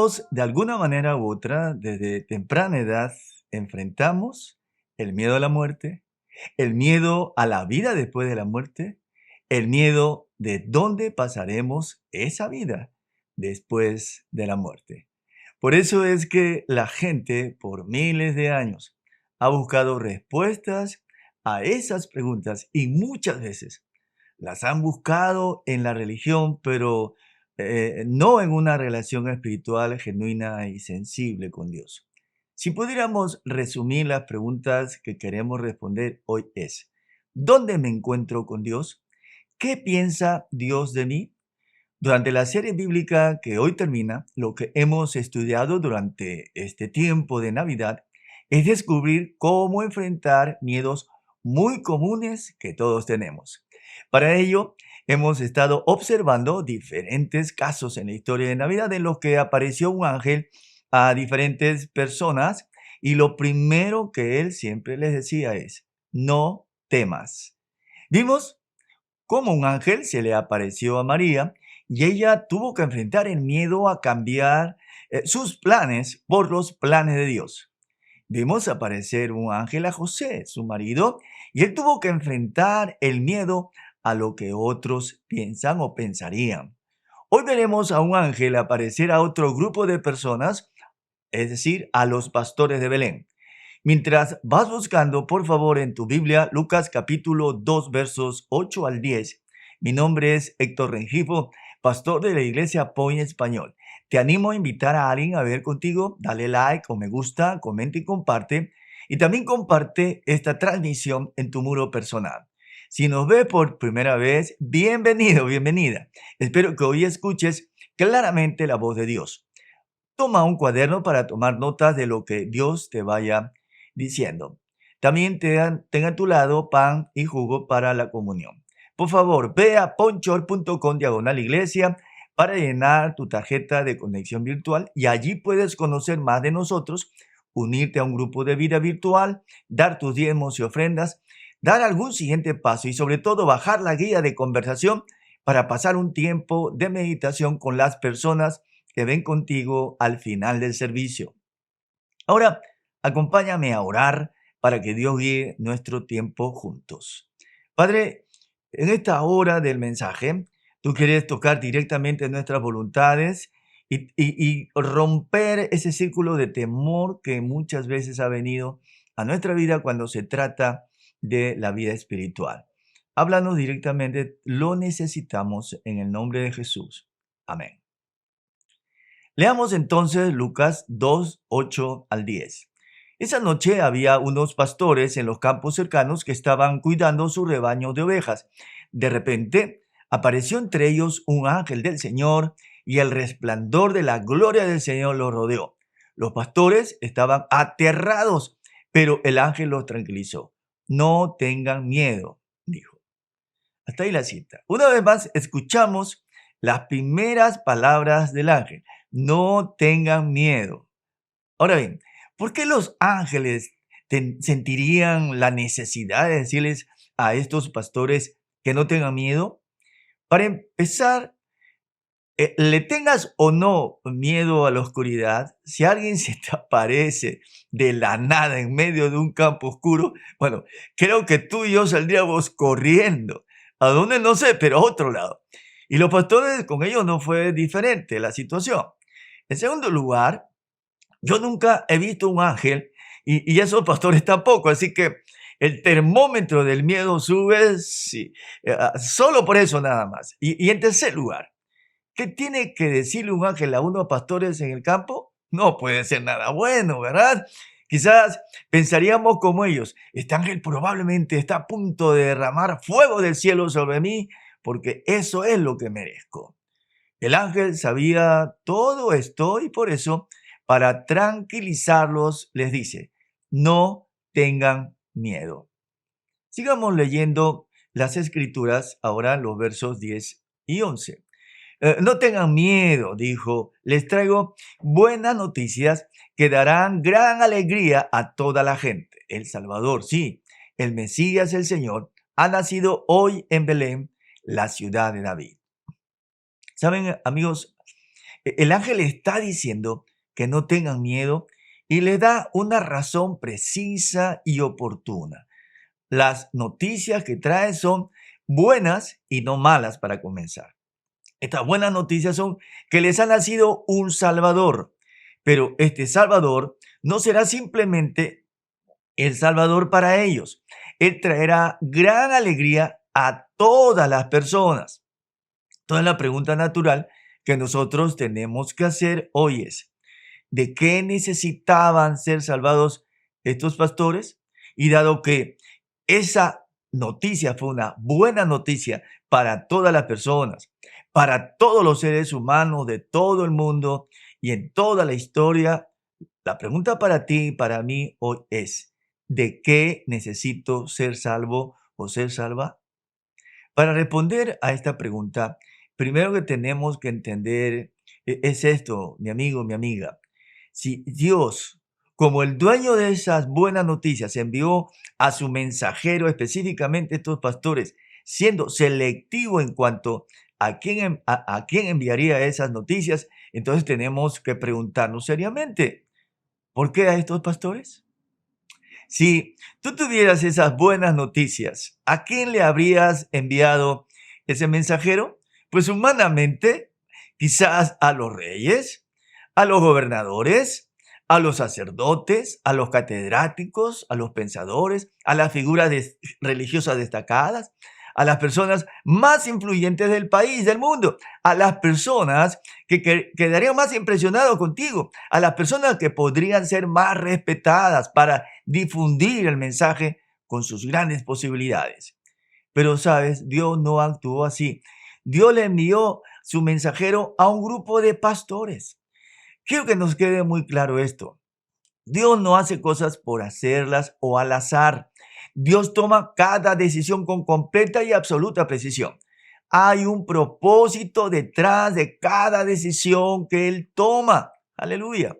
Todos, de alguna manera u otra, desde temprana edad, enfrentamos el miedo a la muerte, el miedo a la vida después de la muerte, el miedo de dónde pasaremos esa vida después de la muerte. Por eso es que la gente, por miles de años, ha buscado respuestas a esas preguntas y muchas veces las han buscado en la religión, pero no en una relación espiritual genuina y sensible con Dios. Si pudiéramos resumir las preguntas que queremos responder hoy es, ¿dónde me encuentro con Dios? ¿Qué piensa Dios de mí? Durante la serie bíblica que hoy termina, lo que hemos estudiado durante este tiempo de Navidad es descubrir cómo enfrentar miedos muy comunes que todos tenemos. Para ello, hemos estado observando diferentes casos en la historia de Navidad en los que apareció un ángel a diferentes personas y lo primero que él siempre les decía es, no temas. Vimos cómo un ángel se le apareció a María y ella tuvo que enfrentar el miedo a cambiar sus planes por los planes de Dios. Vimos aparecer un ángel a José, su marido, y él tuvo que enfrentar el miedo a lo que otros piensan o pensarían. Hoy veremos a un ángel aparecer a otro grupo de personas, es decir, a los pastores de Belén. Mientras vas buscando, por favor, en tu Biblia, Lucas capítulo 2, versos 8 al 10. Mi nombre es Héctor Rengifo, pastor de la iglesia Point Español. Te animo a invitar a alguien a ver contigo, dale like o me gusta, comenta y comparte. Y también comparte esta transmisión en tu muro personal. Si nos ves por primera vez, bienvenido, bienvenida. Espero que hoy escuches claramente la voz de Dios. Toma un cuaderno para tomar notas de lo que Dios te vaya diciendo. También tenga a tu lado pan y jugo para la comunión. Por favor, ve a ponchor.com/iglesia para llenar tu tarjeta de conexión virtual y allí puedes conocer más de nosotros, unirte a un grupo de vida virtual, dar tus diezmos y ofrendas, dar algún siguiente paso y sobre todo bajar la guía de conversación para pasar un tiempo de meditación con las personas que ven contigo al final del servicio. Ahora, acompáñame a orar para que Dios guíe nuestro tiempo juntos. Padre, en esta hora del mensaje, tú quieres tocar directamente nuestras voluntades y romper ese círculo de temor que muchas veces ha venido a nuestra vida cuando se trata de la vida espiritual. Háblanos directamente, lo necesitamos en el nombre de Jesús. Amén. Leamos entonces Lucas 2, 8 al 10. Esa noche había unos pastores en los campos cercanos que estaban cuidando su rebaño de ovejas. De repente apareció entre ellos un ángel del Señor y el resplandor de la gloria del Señor los rodeó. Los pastores estaban aterrados, pero el ángel los tranquilizó. No tengan miedo, dijo. Hasta ahí la cita. Una vez más, escuchamos las primeras palabras del ángel. No tengan miedo. Ahora bien, ¿por qué los ángeles sentirían la necesidad de decirles a estos pastores que no tengan miedo? Para empezar, le tengas o no miedo a la oscuridad, si alguien se te aparece de la nada en medio de un campo oscuro, bueno, creo que tú y yo saldríamos corriendo. ¿A dónde? No sé, pero a otro lado. Y los pastores, con ellos no fue diferente la situación. En segundo lugar, yo nunca he visto un ángel y esos pastores tampoco, así que el termómetro del miedo sube sí, solo por eso nada más. Y en tercer lugar, ¿qué tiene que decirle un ángel a unos pastores en el campo? No puede ser nada bueno, ¿verdad? Quizás pensaríamos como ellos, este ángel probablemente está a punto de derramar fuego del cielo sobre mí porque eso es lo que merezco. El ángel sabía todo esto y por eso, para tranquilizarlos, les dice, no tengan miedo. Sigamos leyendo las escrituras, ahora los versos 10 y 11. No tengan miedo, dijo, les traigo buenas noticias que darán gran alegría a toda la gente. El Salvador, sí, el Mesías, el Señor, ha nacido hoy en Belén, la ciudad de David. Saben, amigos, El ángel está diciendo que no tengan miedo y les da una razón precisa y oportuna. Las noticias que trae son buenas y no malas para comenzar. Estas buenas noticias son que les ha nacido un Salvador, pero este Salvador no será simplemente el Salvador para ellos. Él traerá gran alegría a todas las personas. Entonces la pregunta natural que nosotros tenemos que hacer hoy es, ¿de qué necesitaban ser salvados estos pastores? Y dado que esa noticia fue una buena noticia para todas las personas, para todos los seres humanos de todo el mundo y en toda la historia, la pregunta para ti y para mí hoy es, ¿de qué necesito ser salvo o ser salva? Para responder a esta pregunta, primero que tenemos que entender es esto, mi amigo, mi amiga. Si Dios, como el dueño de esas buenas noticias, envió a su mensajero, específicamente estos pastores, siendo selectivo en cuanto a quién enviaría esas noticias, entonces tenemos que preguntarnos seriamente, ¿por qué a estos pastores? Si tú tuvieras esas buenas noticias, ¿a quién le habrías enviado ese mensajero? Pues humanamente, quizás a los reyes, a los gobernadores, a los sacerdotes, a los catedráticos, a los pensadores, a las figuras religiosas destacadas, a las personas más influyentes del país, del mundo, a las personas que quedarían más impresionados contigo, a las personas que podrían ser más respetadas para difundir el mensaje con sus grandes posibilidades. Pero sabes, Dios no actuó así. Dios le envió su mensajero a un grupo de pastores. Quiero que nos quede muy claro esto. Dios no hace cosas por hacerlas o al azar. Dios toma cada decisión con completa y absoluta precisión. Hay un propósito detrás de cada decisión que Él toma. Aleluya.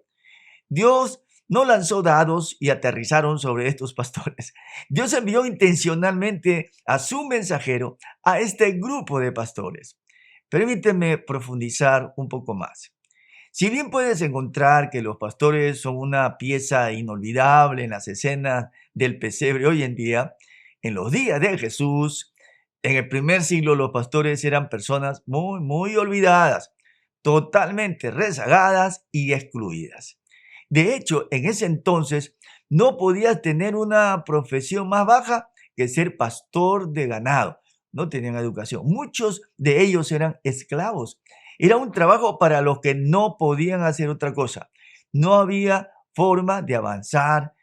Dios no lanzó dados y aterrizaron sobre estos pastores. Dios envió intencionalmente a su mensajero a este grupo de pastores. Permíteme profundizar un poco más. Si bien puedes encontrar que los pastores son una pieza inolvidable en las escenas del pesebre hoy en día, en los días de Jesús, en el primer siglo los pastores eran personas muy olvidadas, totalmente rezagadas y excluidas. De hecho, en ese entonces no podías tener una profesión más baja que ser pastor de ganado. No tenían educación. Muchos de ellos eran esclavos. Era un trabajo para los que no podían hacer otra cosa. No había forma de avanzar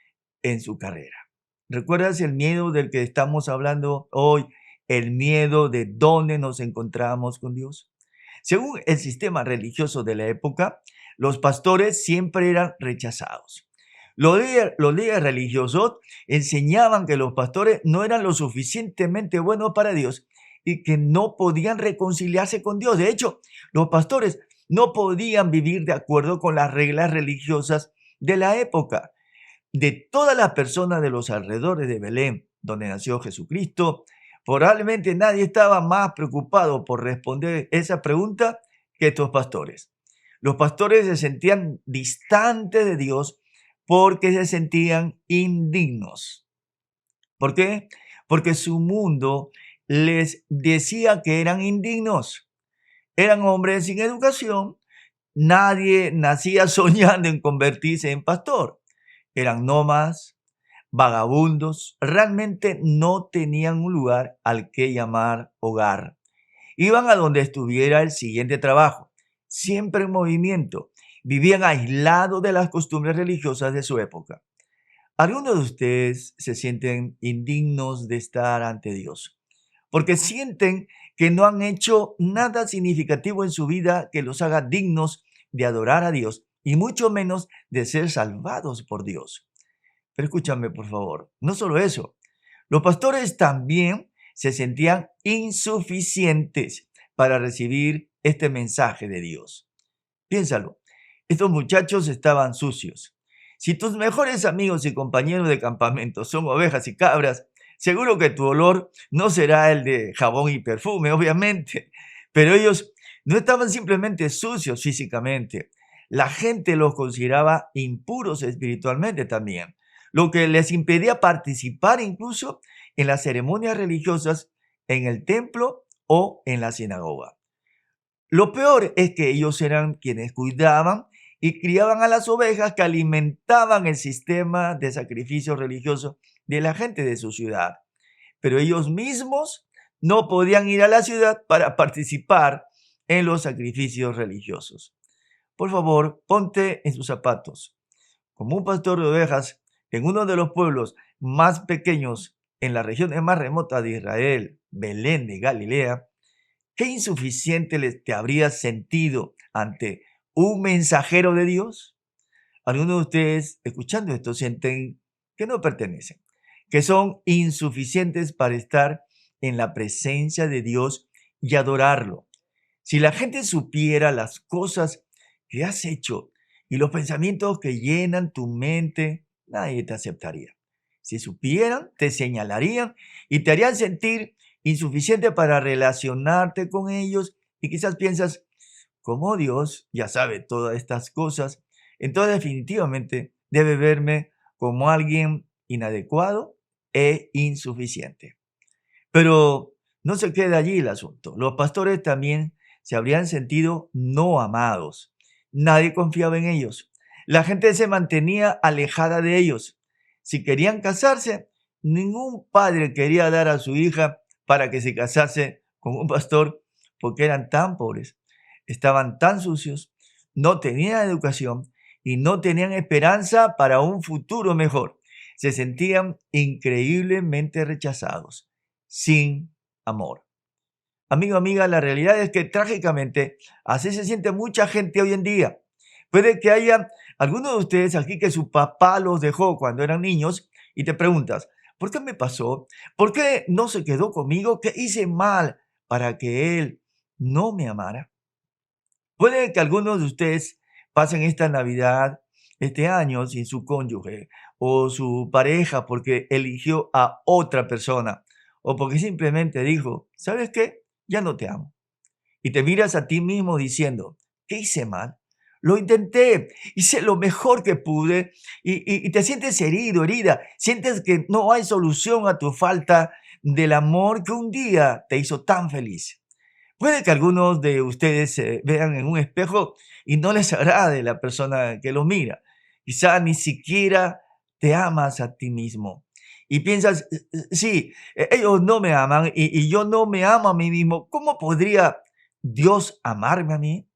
en su carrera. ¿Recuerdas el miedo del que estamos hablando hoy? El miedo de dónde nos encontramos con Dios. Según el sistema religioso de la época, los pastores siempre eran rechazados. Los líderes religiosos enseñaban que los pastores no eran lo suficientemente buenos para Dios y que no podían reconciliarse con Dios. De hecho, los pastores no podían vivir de acuerdo con las reglas religiosas de la época. De todas las personas de los alrededores de Belén, donde nació Jesucristo, probablemente nadie estaba más preocupado por responder esa pregunta que estos pastores. Los pastores se sentían distantes de Dios porque se sentían indignos. ¿Por qué? Porque su mundo les decía que eran indignos. Eran hombres sin educación. Nadie nacía soñando en convertirse en pastor. Eran nómadas, vagabundos, realmente no tenían un lugar al que llamar hogar. Iban a donde estuviera el siguiente trabajo, siempre en movimiento. Vivían aislados de las costumbres religiosas de su época. Algunos de ustedes se sienten indignos de estar ante Dios, porque sienten que no han hecho nada significativo en su vida que los haga dignos de adorar a Dios y mucho menos de ser salvados por Dios. Pero escúchame, por favor, no solo eso. Los pastores también se sentían insuficientes para recibir este mensaje de Dios. Piénsalo, estos muchachos estaban sucios. Si tus mejores amigos y compañeros de campamento son ovejas y cabras, seguro que tu olor no será el de jabón y perfume, obviamente, pero ellos No estaban simplemente sucios físicamente. La gente los consideraba impuros espiritualmente también, lo que les impedía participar incluso en las ceremonias religiosas en el templo o en la sinagoga. Lo peor es que ellos eran quienes cuidaban y criaban a las ovejas que alimentaban el sistema de sacrificio religioso de la gente de su ciudad. Pero ellos mismos no podían ir a la ciudad para participar en los sacrificios religiosos. Por favor, ponte en sus zapatos. Como un pastor de ovejas en uno de los pueblos más pequeños en las regiones más remotas de Israel, Belén de Galilea, ¿qué insuficiente te habrías sentido ante un mensajero de Dios? Algunos de ustedes, escuchando esto, sienten que no pertenecen, que son insuficientes para estar en la presencia de Dios y adorarlo. Si la gente supiera las cosas que has hecho y los pensamientos que llenan tu mente, nadie te aceptaría. Si supieran, te señalarían y te harían sentir insuficiente para relacionarte con ellos y quizás piensas, como Dios ya sabe todas estas cosas, entonces definitivamente debe verme como alguien inadecuado e insuficiente. Pero no se queda allí el asunto. Los pastores también se habrían sentido no amados. Nadie confiaba en ellos. La gente se mantenía alejada de ellos. Si querían casarse, ningún padre quería dar a su hija para que se casase con un pastor porque eran tan pobres, estaban tan sucios, no tenían educación y no tenían esperanza para un futuro mejor. Se sentían increíblemente rechazados, sin amor. Amigo, amiga, la realidad es que trágicamente así se siente mucha gente hoy en día. Puede que haya algunos de ustedes aquí que su papá los dejó cuando eran niños y te preguntas, ¿por qué me pasó? ¿Por qué no se quedó conmigo? ¿Qué hice mal para que él no me amara? Puede que algunos de ustedes pasen esta Navidad, este año sin su cónyuge o su pareja porque eligió a otra persona o porque simplemente dijo, ¿sabes qué? Ya no te amo. Y te miras a ti mismo diciendo, ¿qué hice mal? Lo intenté, hice lo mejor que pude y te sientes herido, herida. Sientes que no hay solución a tu falta del amor que un día te hizo tan feliz. Puede que algunos de ustedes se vean en un espejo y no les agrade la persona que los mira. Quizá ni siquiera te amas a ti mismo. Y piensas, sí, ellos no me aman y yo no me amo a mí mismo. ¿Cómo podría Dios amarme a mí?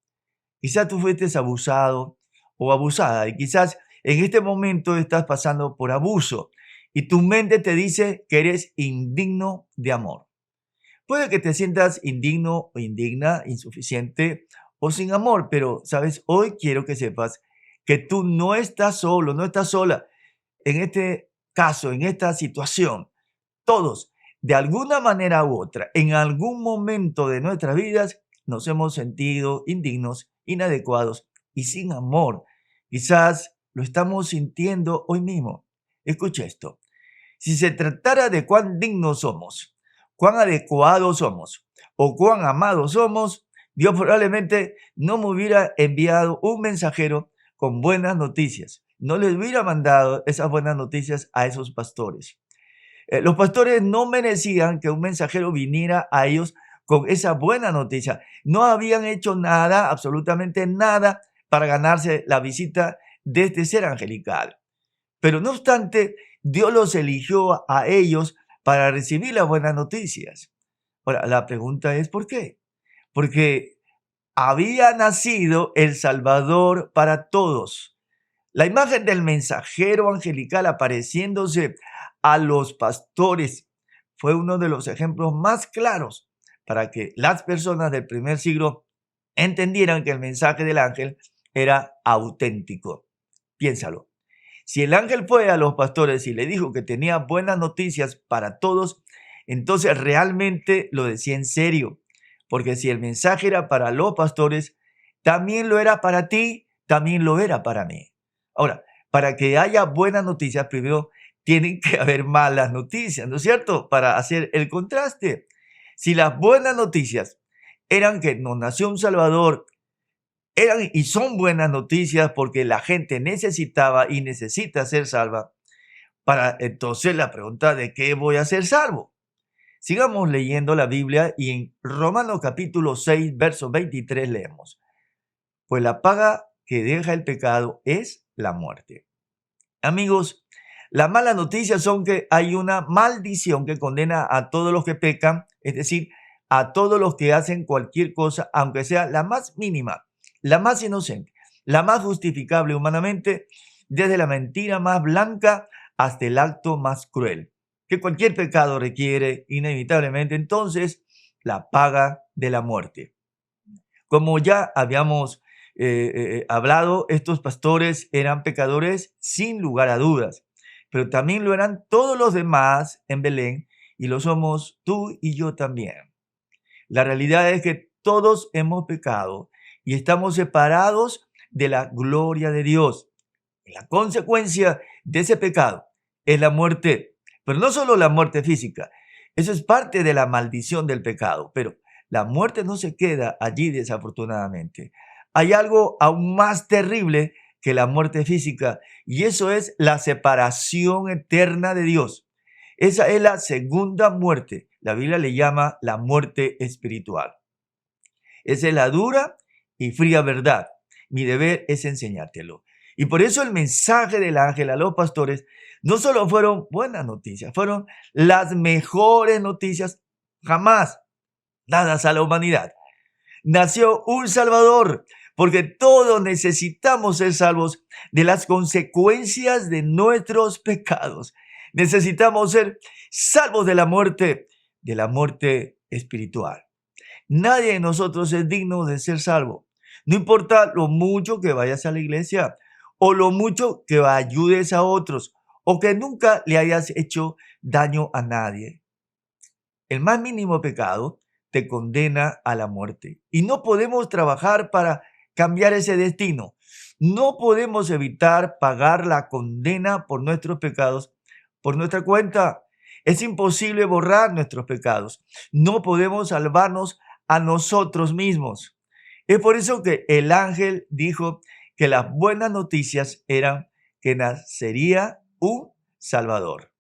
Quizás tú fuiste abusado o abusada y quizás en este momento estás pasando por abuso y tu mente te dice que eres indigno de amor. Puede que te sientas indigno o indigna, insuficiente o sin amor, pero sabes, hoy quiero que sepas que tú no estás solo, no estás sola en este caso, en esta situación. Todos, de alguna manera u otra, en algún momento de nuestras vidas, nos hemos sentido indignos, inadecuados y sin amor. Quizás lo estamos sintiendo hoy mismo. Escucha esto. Si se tratara de cuán dignos somos, cuán adecuados somos o cuán amados somos, Dios probablemente no me hubiera enviado un mensajero con buenas noticias. No les hubiera mandado esas buenas noticias a esos pastores. Los pastores no merecían que un mensajero viniera a ellos con esa buena noticia. No habían hecho nada, absolutamente nada, para ganarse la visita de este ser angelical. Pero no obstante, Dios los eligió a ellos para recibir las buenas noticias. Ahora, la pregunta es ¿por qué? Porque había nacido el Salvador para todos. La imagen del mensajero angelical apareciéndose a los pastores fue uno de los ejemplos más claros para que las personas del primer siglo entendieran que el mensaje del ángel era auténtico. Piénsalo. Si el ángel fue a los pastores y le dijo que tenía buenas noticias para todos, entonces realmente lo decía en serio. Porque si el mensaje era para los pastores, también lo era para ti, también lo era para mí. Ahora, para que haya buenas noticias, primero tienen que haber malas noticias, ¿no es cierto? Para hacer el contraste. Si las buenas noticias eran que nos nació un Salvador, eran y son buenas noticias porque la gente necesitaba y necesita ser salva. Para entonces la pregunta de qué voy a ser salvo. Sigamos leyendo la Biblia y en Romanos capítulo 6, verso 23 leemos: pues la paga que deja el pecado es la muerte. Amigos, las malas noticias son que hay una maldición que condena a todos los que pecan, es decir, a todos los que hacen cualquier cosa, aunque sea la más mínima, la más inocente, la más justificable humanamente, desde la mentira más blanca hasta el acto más cruel, que cualquier pecado requiere inevitablemente entonces la paga de la muerte. Como ya habíamos hablado, estos pastores eran pecadores sin lugar a dudas, pero también lo eran todos los demás en Belén y lo somos tú y yo también. La realidad es que todos hemos pecado y estamos separados de la gloria de Dios. La consecuencia de ese pecado es la muerte, pero no solo la muerte física, eso es parte de la maldición del pecado, pero la muerte no se queda allí desafortunadamente. Hay algo aún más terrible que la muerte física y eso es la separación eterna de Dios. Esa es la segunda muerte. La Biblia le llama la muerte espiritual. Esa es la dura y fría verdad. Mi deber es enseñártelo. Y por eso el mensaje del ángel a los pastores no solo fueron buenas noticias, fueron las mejores noticias jamás dadas a la humanidad. Nació un Salvador, porque todos necesitamos ser salvos de las consecuencias de nuestros pecados. Necesitamos ser salvos de la muerte espiritual. Nadie de nosotros es digno de ser salvo. No importa lo mucho que vayas a la iglesia o lo mucho que ayudes a otros o que nunca le hayas hecho daño a nadie. El más mínimo pecado te condena a la muerte y no podemos trabajar para cambiar ese destino. No podemos evitar pagar la condena por nuestros pecados por nuestra cuenta. Es imposible borrar nuestros pecados. No podemos salvarnos a nosotros mismos. Es por eso que el ángel dijo que las buenas noticias eran que nacería un Salvador.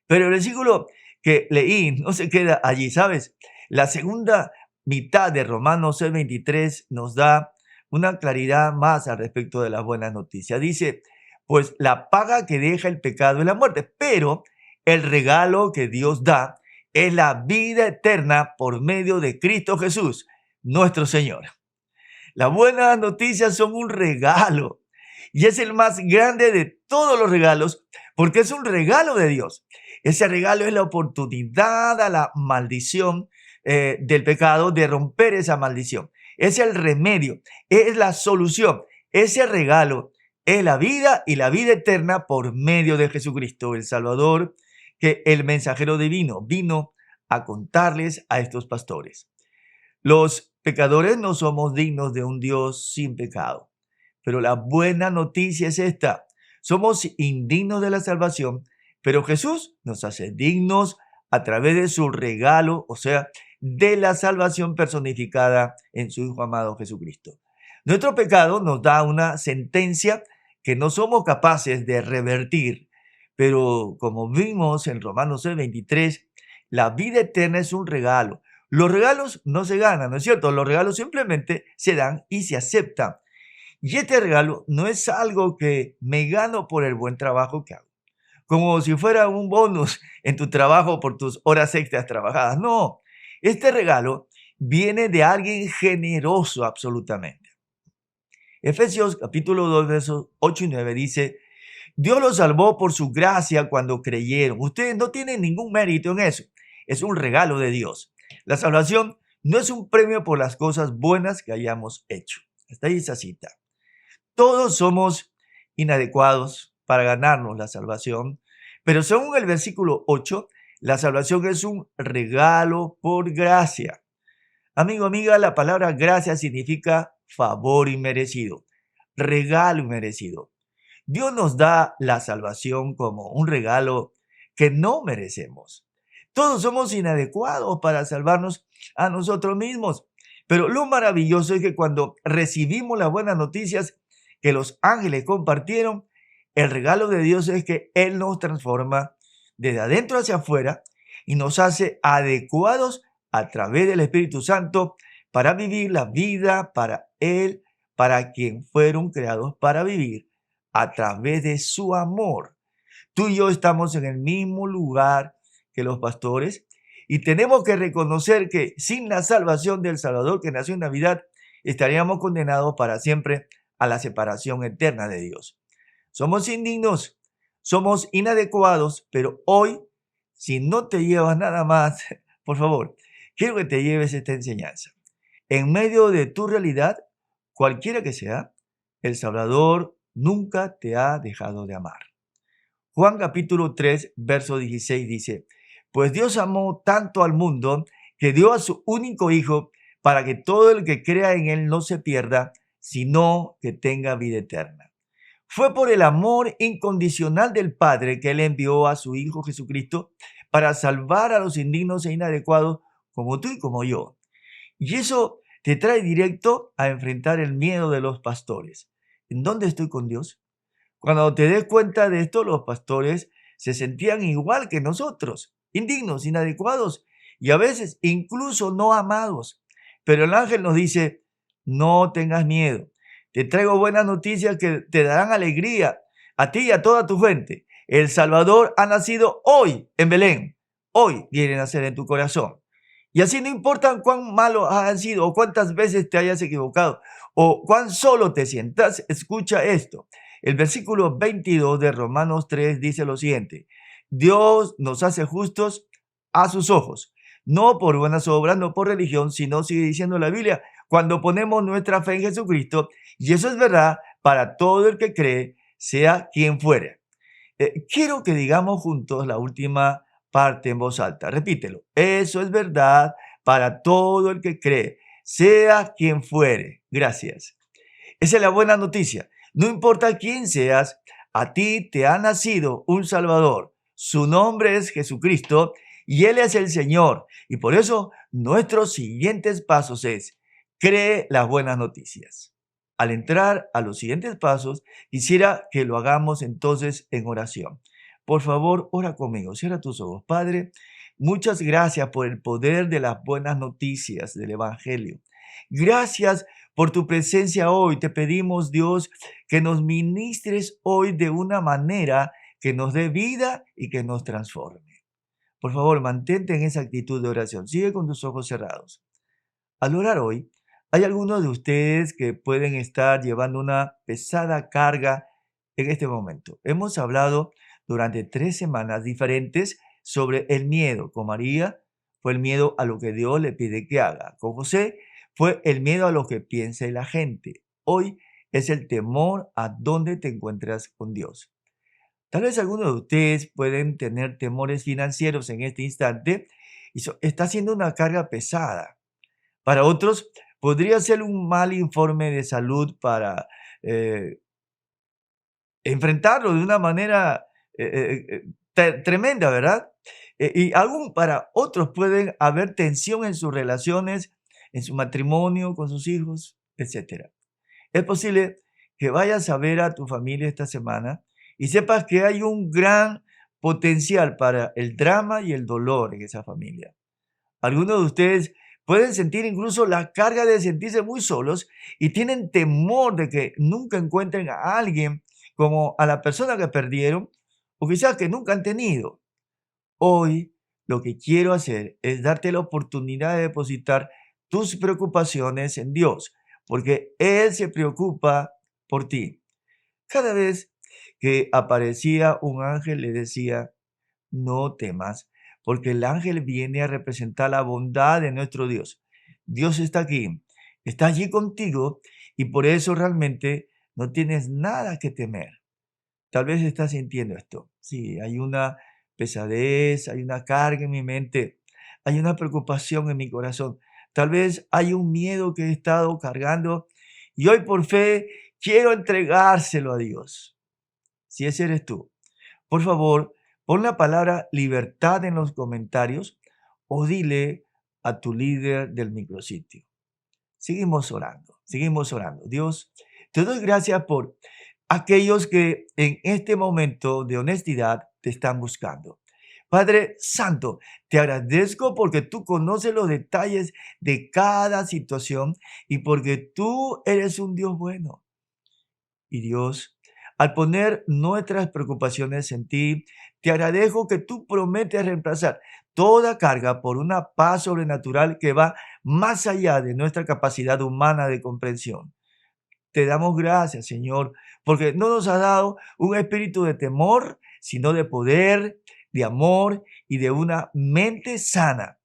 Pero el versículo que leí no se queda allí, ¿sabes? La segunda mitad de Romanos 6:23 nos da una claridad más al respecto de las buenas noticias. Dice, pues la paga que deja el pecado es la muerte, pero el regalo que Dios da es la vida eterna por medio de Cristo Jesús, nuestro Señor. Las buenas noticias son un regalo y es el más grande de todos los regalos porque es un regalo de Dios. Ese regalo es la oportunidad a la maldición del pecado, de romper esa maldición. Es el remedio, es la solución. Ese regalo es la vida y la vida eterna por medio de Jesucristo, el Salvador, que el mensajero divino vino a contarles a estos pastores. Los pecadores no somos dignos de un Dios sin pecado, pero la buena noticia es esta. Somos indignos de la salvación, pero Jesús nos hace dignos a través de su regalo, o sea, de la salvación personificada en su Hijo amado Jesucristo. Nuestro pecado nos da una sentencia que no somos capaces de revertir, pero como vimos en Romanos 6:23, la vida eterna es un regalo. Los regalos no se ganan, ¿no es cierto? Los regalos simplemente se dan y se aceptan. Y este regalo no es algo que me gano por el buen trabajo que hago, como si fuera un bonus en tu trabajo por tus horas extras trabajadas. No, este regalo viene de alguien generoso absolutamente. Efesios capítulo 2, versos 8 y 9 dice, Dios los salvó por su gracia cuando creyeron. Ustedes no tienen ningún mérito en eso. Es un regalo de Dios. La salvación no es un premio por las cosas buenas que hayamos hecho. Hasta ahí esa cita. Todos somos inadecuados para ganarnos la salvación, pero según el versículo 8, la salvación es un regalo por gracia. Amigo, amiga, la palabra gracia significa favor inmerecido, regalo inmerecido. Dios nos da la salvación como un regalo que no merecemos. Todos somos inadecuados para salvarnos a nosotros mismos. Pero lo maravilloso es que cuando recibimos las buenas noticias que los ángeles compartieron, el regalo de Dios es que Él nos transforma desde adentro hacia afuera y nos hace adecuados a través del Espíritu Santo para vivir la vida para Él, para quien fueron creados para vivir, a través de su amor. Tú y yo estamos en el mismo lugar que los pastores y tenemos que reconocer que sin la salvación del Salvador que nació en Navidad, estaríamos condenados para siempre a la separación eterna de Dios. Somos indignos, somos inadecuados, pero hoy, si no te llevas nada más, por favor, quiero que te lleves esta enseñanza. En medio de tu realidad, cualquiera que sea, el Salvador nunca te ha dejado de amar. Juan capítulo 3, verso 16 dice, pues Dios amó tanto al mundo que dio a su único Hijo para que todo el que crea en Él no se pierda, sino que tenga vida eterna. Fue por el amor incondicional del Padre que Él envió a su Hijo Jesucristo para salvar a los indignos e inadecuados como tú y como yo. Y eso te trae directo a enfrentar el miedo de los pastores. ¿En dónde estoy con Dios? Cuando te des cuenta de esto, los pastores se sentían igual que nosotros, indignos, inadecuados y a veces incluso no amados. Pero el ángel nos dice, no tengas miedo. Te traigo buenas noticias que te darán alegría a ti y a toda tu gente. El Salvador ha nacido hoy en Belén. Hoy viene a nacer en tu corazón. Y así no importa cuán malo has sido o cuántas veces te hayas equivocado o cuán solo te sientas, escucha esto. El versículo 22 de Romanos 3 dice lo siguiente: Dios nos hace justos a sus ojos, no por buenas obras, no por religión, sino, sigue diciendo la Biblia, cuando ponemos nuestra fe en Jesucristo, y eso es verdad para todo el que cree, sea quien fuere. Quiero que digamos juntos la última parte en voz alta. Repítelo. Eso es verdad para todo el que cree, sea quien fuere. Gracias. Esa es la buena noticia. No importa quién seas, a ti te ha nacido un Salvador. Su nombre es Jesucristo y Él es el Señor. Y por eso nuestros siguientes pasos es: cree las buenas noticias. Al entrar a los siguientes pasos, quisiera que lo hagamos entonces en oración. Por favor, ora conmigo. Cierra tus ojos. Padre, muchas gracias por el poder de las buenas noticias del Evangelio. Gracias por tu presencia hoy. Te pedimos, Dios, que nos ministres hoy de una manera que nos dé vida y que nos transforme. Por favor, mantente en esa actitud de oración. Sigue con tus ojos cerrados. Al orar hoy, hay algunos de ustedes que pueden estar llevando una pesada carga en este momento. Hemos hablado durante 3 semanas diferentes sobre el miedo. Con María fue el miedo a lo que Dios le pide que haga. Con José fue el miedo a lo que piense la gente. Hoy es el temor a dónde te encuentras con Dios. Tal vez algunos de ustedes pueden tener temores financieros en este instante y está siendo una carga pesada. Para otros, podría ser un mal informe de salud para eh, enfrentarlo de una manera tremenda, ¿verdad? Y aún para otros pueden haber tensión en sus relaciones, en su matrimonio, con sus hijos, etc. Es posible que vayas a ver a tu familia esta semana y sepas que hay un gran potencial para el drama y el dolor en esa familia. Algunos de ustedes pueden sentir incluso la carga de sentirse muy solos y tienen temor de que nunca encuentren a alguien como a la persona que perdieron o quizás que nunca han tenido. Hoy lo que quiero hacer es darte la oportunidad de depositar tus preocupaciones en Dios, porque Él se preocupa por ti. Cada vez que aparecía un ángel le decía: no temas, porque el ángel viene a representar la bondad de nuestro Dios. Dios está aquí, está allí contigo y por eso realmente no tienes nada que temer. Tal vez estás sintiendo esto. Sí, hay una pesadez, hay una carga en mi mente, hay una preocupación en mi corazón. Tal vez hay un miedo que he estado cargando y hoy por fe quiero entregárselo a Dios. Si ese eres tú, por favor, pon la palabra libertad en los comentarios o dile a tu líder del micrositio. seguimos orando, seguimos orando. Dios, te doy gracias por aquellos que en este momento de honestidad te están buscando. Padre Santo, te agradezco porque tú conoces los detalles de cada situación y porque tú eres un Dios bueno. Y Dios, al poner nuestras preocupaciones en ti, te agradezco que tú prometes reemplazar toda carga por una paz sobrenatural que va más allá de nuestra capacidad humana de comprensión. Te damos gracias, Señor, porque no nos has dado un espíritu de temor, sino de poder, de amor y de una mente sana.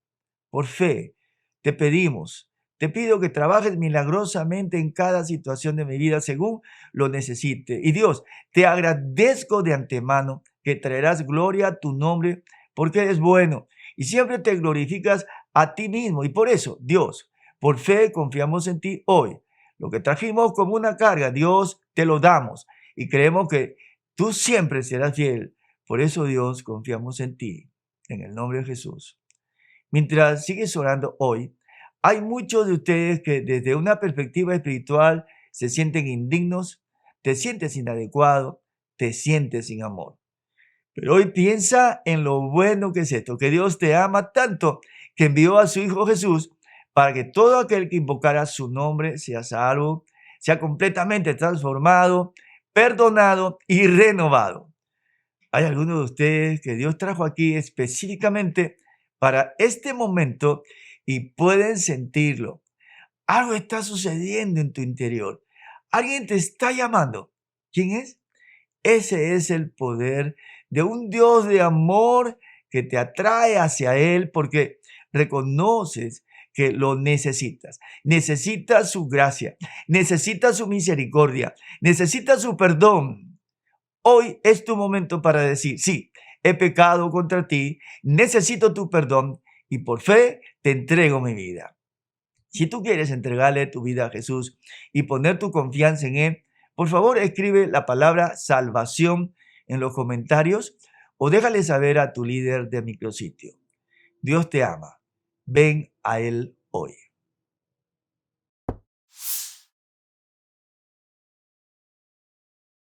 Por fe, te pedimos, te pido que trabajes milagrosamente en cada situación de mi vida según lo necesite. Y Dios, te agradezco de antemano que traerás gloria a tu nombre porque eres bueno y siempre te glorificas a ti mismo. Y por eso, Dios, por fe confiamos en ti hoy. Lo que trajimos como una carga, Dios, te lo damos y creemos que tú siempre serás fiel. Por eso, Dios, confiamos en ti. En el nombre de Jesús. Mientras sigues orando hoy, hay muchos de ustedes que desde una perspectiva espiritual se sienten indignos, te sientes inadecuado, te sientes sin amor. Pero hoy piensa en lo bueno que es esto, que Dios te ama tanto que envió a su Hijo Jesús para que todo aquel que invocara su nombre sea salvo, sea completamente transformado, perdonado y renovado. Hay algunos de ustedes que Dios trajo aquí específicamente para este momento y pueden sentirlo. Algo está sucediendo en tu interior. Alguien te está llamando. ¿Quién es? Ese es el poder de un Dios de amor que te atrae hacia Él porque reconoces que lo necesitas. Necesitas su gracia, necesitas su misericordia, necesitas su perdón. Hoy es tu momento para decir, sí, he pecado contra ti, necesito tu perdón y por fe te entrego mi vida. Si tú quieres entregarle tu vida a Jesús y poner tu confianza en Él, por favor escribe la palabra salvación en los comentarios o déjale saber a tu líder de micrositio. Dios te ama. Ven a Él hoy.